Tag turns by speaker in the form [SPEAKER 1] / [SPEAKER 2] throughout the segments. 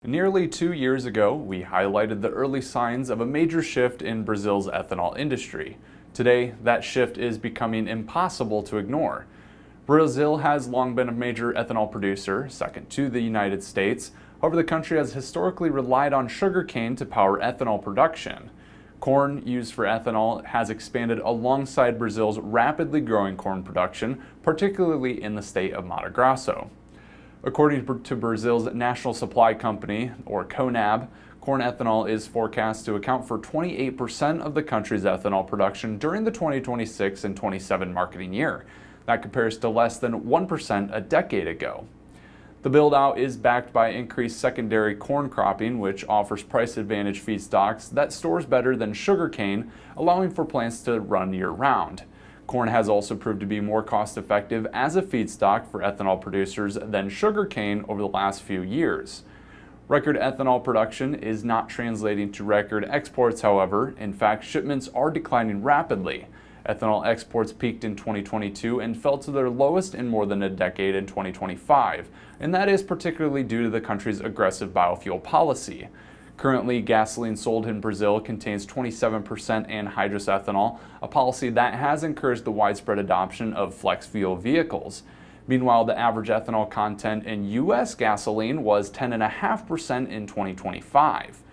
[SPEAKER 1] Nearly 2 years ago, we highlighted the early signs of a major shift in Brazil's ethanol industry. Today, that shift is becoming impossible to ignore. Brazil has long been a major ethanol producer, second to the United States. However, the country has historically relied on sugarcane to power ethanol production. Corn used for ethanol has expanded alongside Brazil's rapidly growing corn production, particularly in the state of Mato Grosso. According to Brazil's National Supply Company, or CONAB, corn ethanol is forecast to account for 28% of the country's ethanol production during the 2026 and 27 marketing year. That compares to less than 1% a decade ago. The build-out is backed by increased secondary corn cropping, which offers price-advantaged feedstocks that stores better than sugarcane, allowing for plants to run year-round. Corn has also proved to be more cost-effective as a feedstock for ethanol producers than sugarcane over the last few years. Record ethanol production is not translating to record exports, however. In fact, shipments are declining rapidly. Ethanol exports peaked in 2022 and fell to their lowest in more than a decade in 2025, and that is particularly due to the country's aggressive biofuel policy. Currently, gasoline sold in Brazil contains 27% anhydrous ethanol, a policy that has encouraged the widespread adoption of flex fuel vehicles. Meanwhile, the average ethanol content in U.S. gasoline was 10.5% in 2025.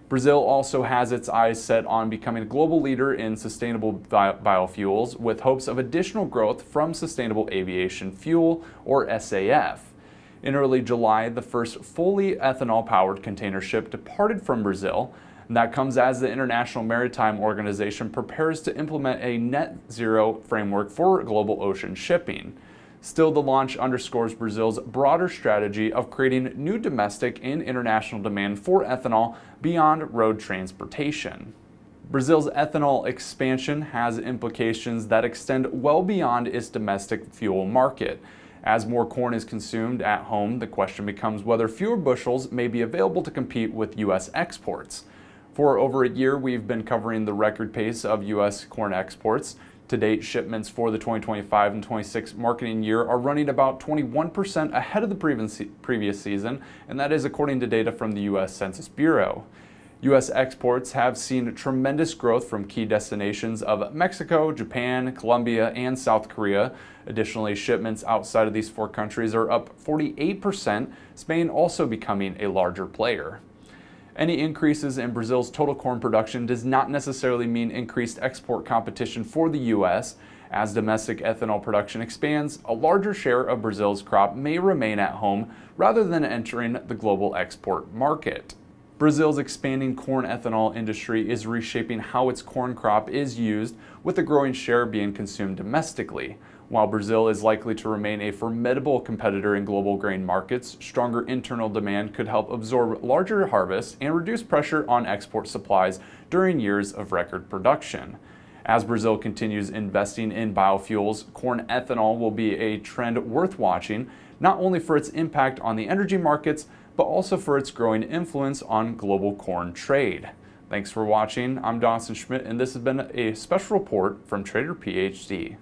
[SPEAKER 1] Brazil also has its eyes set on becoming a global leader in sustainable biofuels, with hopes of additional growth from sustainable aviation fuel, or SAF. In early July, the first fully ethanol-powered container ship departed from Brazil, and that comes as the International Maritime Organization prepares to implement a net zero framework for global ocean shipping. Still, the launch underscores Brazil's broader strategy of creating new domestic and international demand for ethanol beyond road transportation. Brazil's ethanol expansion has implications that extend well beyond its domestic fuel market. As more corn is consumed at home, the question becomes whether fewer bushels may be available to compete with U.S. exports. For over a year, we've been covering the record pace of U.S. corn exports. To date, shipments for the 2025 and 26 marketing year are running about 21% ahead of the previous season, and that is according to data from the U.S. Census Bureau. U.S. exports have seen tremendous growth from key destinations of Mexico, Japan, Colombia, and South Korea. Additionally, shipments outside of these four countries are up 48%, Spain also becoming a larger player. Any increases in Brazil's total corn production does not necessarily mean increased export competition for the U.S. As domestic ethanol production expands, a larger share of Brazil's crop may remain at home rather than entering the global export market. Brazil's expanding corn ethanol industry is reshaping how its corn crop is used, with a growing share being consumed domestically. While Brazil is likely to remain a formidable competitor in global grain markets, stronger internal demand could help absorb larger harvests and reduce pressure on export supplies during years of record production. As Brazil continues investing in biofuels, corn ethanol will be a trend worth watching, not only for its impact on the energy markets, but also for its growing influence on global corn trade. Thanks for watching. I'm Dawson Schmidt, and this has been a special report from Trader PhD.